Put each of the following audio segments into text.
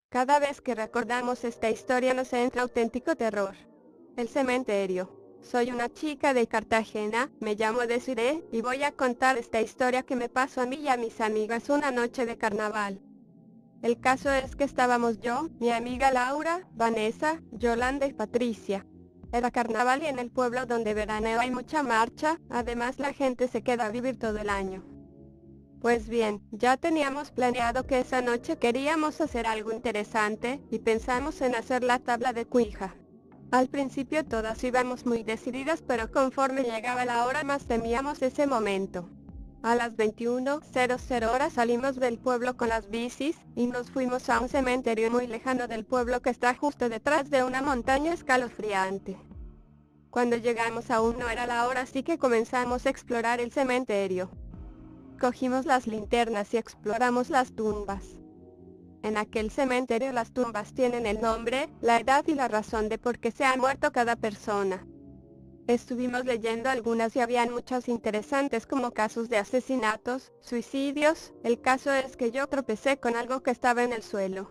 Cada vez que recordamos esta historia nos entra auténtico terror. El cementerio. Soy una chica de Cartagena, me llamo Desiree, y voy a contar esta historia que me pasó a mí y a mis amigas una noche de carnaval. El caso es que estábamos yo, mi amiga Laura, Vanessa, Yolanda y Patricia. Era carnaval y en el pueblo donde veraneo hay mucha marcha, además la gente se queda a vivir todo el año. Pues bien, ya teníamos planeado que esa noche queríamos hacer algo interesante, y pensamos en hacer la tabla de Ouija. Al principio todas íbamos muy decididas, pero conforme llegaba la hora más temíamos ese momento. A las 21:00 horas salimos del pueblo con las bicis, y nos fuimos a un cementerio muy lejano del pueblo que está justo detrás de una montaña escalofriante. Cuando llegamos aún no era la hora, así que comenzamos a explorar el cementerio. Cogimos las linternas y exploramos las tumbas. En aquel cementerio las tumbas tienen el nombre, la edad y la razón de por qué se ha muerto cada persona. Estuvimos leyendo algunas y habían muchas interesantes, como casos de asesinatos, suicidios. El caso es que yo tropecé con algo que estaba en el suelo.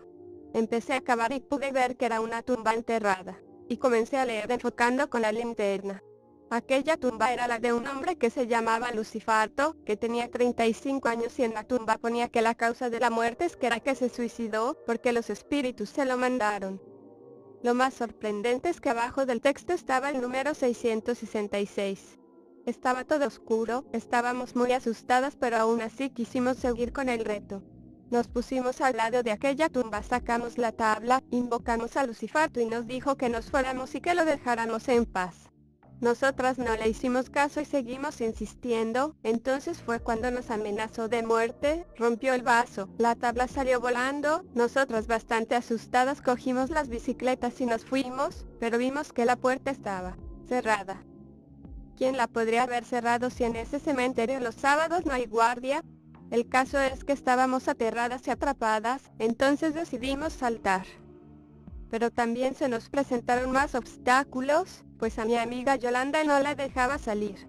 Empecé a cavar y pude ver que era una tumba enterrada, y comencé a leer enfocando con la linterna. Aquella tumba era la de un hombre que se llamaba Lucifarto, que tenía 35 años, y en la tumba ponía que la causa de la muerte es que era que se suicidó, porque los espíritus se lo mandaron. Lo más sorprendente es que abajo del texto estaba el número 666. Estaba todo oscuro, estábamos muy asustadas, pero aún así quisimos seguir con el reto. Nos pusimos al lado de aquella tumba, sacamos la tabla, invocamos a Lucifarto y nos dijo que nos fuéramos y que lo dejáramos en paz. Nosotras no le hicimos caso y seguimos insistiendo. Entonces fue cuando nos amenazó de muerte, rompió el vaso, la tabla salió volando. Nosotras, bastante asustadas, cogimos las bicicletas y nos fuimos, pero vimos que la puerta estaba cerrada. ¿Quién la podría haber cerrado si en ese cementerio los sábados no hay guardia? El caso es que estábamos aterradas y atrapadas, entonces decidimos saltar. Pero también se nos presentaron más obstáculos, pues a mi amiga Yolanda no la dejaba salir.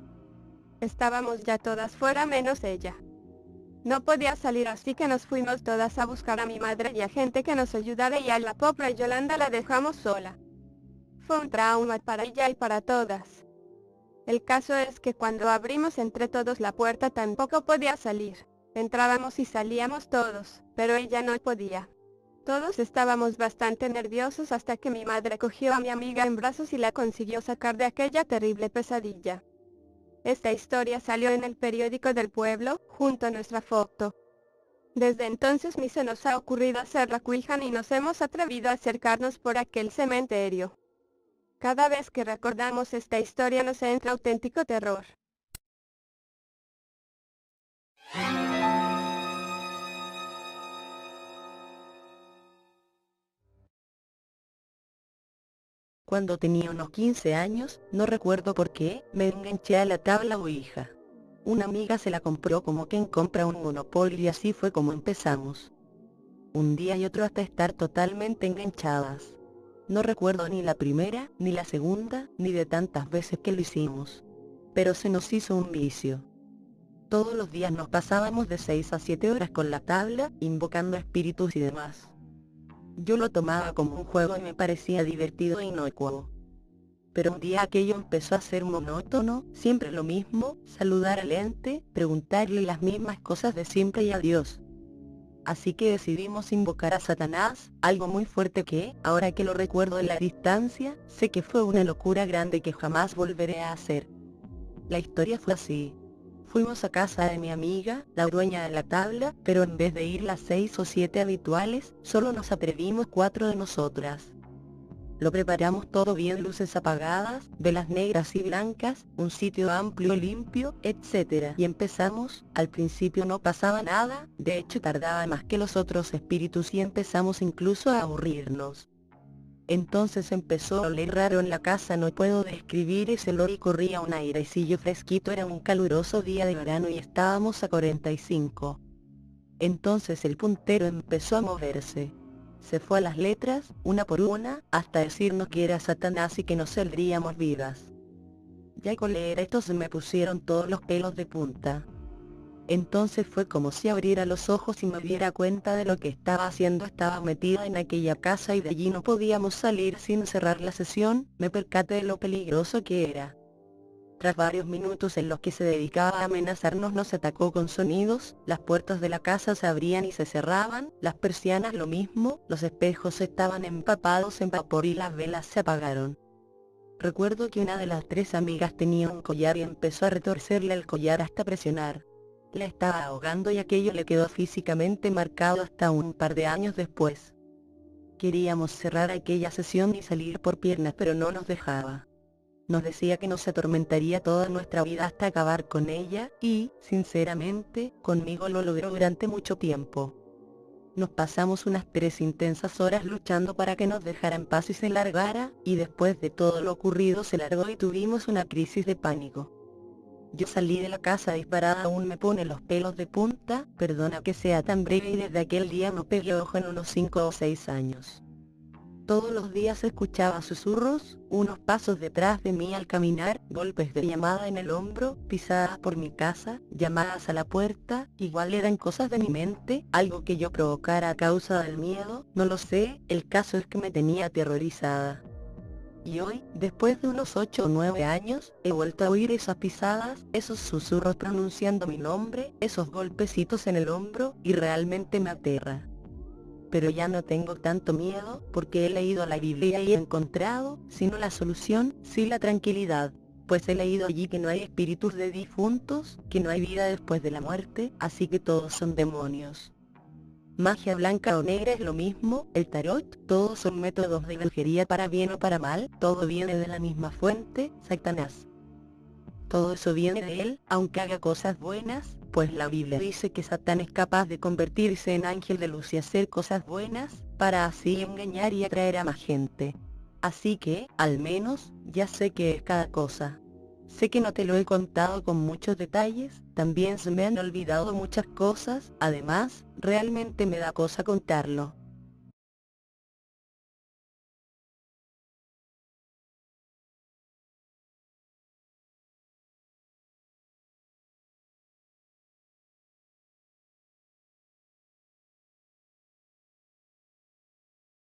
Estábamos ya todas fuera menos ella. No podía salir, así que nos fuimos todas a buscar a mi madre y a gente que nos ayudara, y a la pobre Yolanda la dejamos sola. Fue un trauma para ella y para todas. El caso es que cuando abrimos entre todos la puerta tampoco podía salir. Entrábamos y salíamos todos, pero ella no podía. Todos estábamos bastante nerviosos hasta que mi madre cogió a mi amiga en brazos y la consiguió sacar de aquella terrible pesadilla. Esta historia salió en el periódico del pueblo, junto a nuestra foto. Desde entonces ni se nos ha ocurrido hacer la Ouija ni nos hemos atrevido a acercarnos por aquel cementerio. Cada vez que recordamos esta historia nos entra auténtico terror. Cuando tenía unos 15 años, no recuerdo por qué, me enganché a la tabla Ouija. Una amiga se la compró como quien compra un Monopoly, y así fue como empezamos. Un día y otro hasta estar totalmente enganchadas. No recuerdo ni la primera, ni la segunda, ni de tantas veces que lo hicimos. Pero se nos hizo un vicio. Todos los días nos pasábamos de 6 a 7 horas con la tabla, invocando espíritus y demás. Yo lo tomaba como un juego y me parecía divertido e inocuo. Pero un día aquello empezó a ser monótono, siempre lo mismo, saludar al ente, preguntarle las mismas cosas de siempre y adiós. Así que decidimos invocar a Satanás, algo muy fuerte que, ahora que lo recuerdo en la distancia, sé que fue una locura grande que jamás volveré a hacer. La historia fue así. Fuimos a casa de mi amiga, la dueña de la tabla, pero en vez de ir las 6 o 7 habituales, solo nos atrevimos 4 de nosotras. Lo preparamos todo bien, luces apagadas, velas negras y blancas, un sitio amplio y limpio, etc. Y empezamos. Al principio no pasaba nada, de hecho tardaba más que los otros espíritus y empezamos incluso a aburrirnos. Entonces empezó a oler raro en la casa, no puedo describir ese olor, y corría un airecillo fresquito, era un caluroso día de verano y estábamos a 45. Entonces el puntero empezó a moverse. Se fue a las letras, una por una, hasta decirnos que era Satanás y que nos saldríamos vivas. Ya con leer esto se me pusieron todos los pelos de punta. Entonces fue como si abriera los ojos y me diera cuenta de lo que estaba haciendo. Estaba metida en aquella casa y de allí no podíamos salir sin cerrar la sesión. Me percaté de lo peligroso que era. Tras varios minutos en los que se dedicaba a amenazarnos, nos atacó con sonidos. Las puertas de la casa se abrían y se cerraban, las persianas lo mismo, los espejos estaban empapados en vapor y las velas se apagaron. Recuerdo que una de las tres amigas tenía un collar y empezó a retorcerle el collar hasta presionar. La estaba ahogando y aquello le quedó físicamente marcado hasta un par de años después. Queríamos cerrar aquella sesión y salir por piernas, pero no nos dejaba. Nos decía que nos atormentaría toda nuestra vida hasta acabar con ella y, sinceramente, conmigo lo logró durante mucho tiempo. Nos pasamos unas 3 intensas horas luchando para que nos dejara en paz y se largara, y después de todo lo ocurrido se largó y tuvimos una crisis de pánico. Yo salí de la casa disparada, aún me pone los pelos de punta, perdona que sea tan breve, y desde aquel día no pegué ojo en unos 5 o 6 años. Todos los días escuchaba susurros, unos pasos detrás de mí al caminar, golpes de llamada en el hombro, pisadas por mi casa, llamadas a la puerta. Igual eran cosas de mi mente, algo que yo provocara a causa del miedo, no lo sé, el caso es que me tenía aterrorizada. Y hoy, después de unos 8 o 9 años, he vuelto a oír esas pisadas, esos susurros pronunciando mi nombre, esos golpecitos en el hombro, y realmente me aterra. Pero ya no tengo tanto miedo, porque he leído la Biblia y he encontrado, si no la solución, sí la tranquilidad. Pues he leído allí que no hay espíritus de difuntos, que no hay vida después de la muerte, así que todos son demonios. Magia blanca o negra es lo mismo, el tarot, todos son métodos de brujería para bien o para mal, todo viene de la misma fuente, Satanás. Todo eso viene de él, aunque haga cosas buenas, pues la Biblia dice que Satán es capaz de convertirse en ángel de luz y hacer cosas buenas, para así engañar y atraer a más gente. Así que, al menos, ya sé qué es cada cosa. Sé que no te lo he contado con muchos detalles, también se me han olvidado muchas cosas, además, realmente me da cosa contarlo.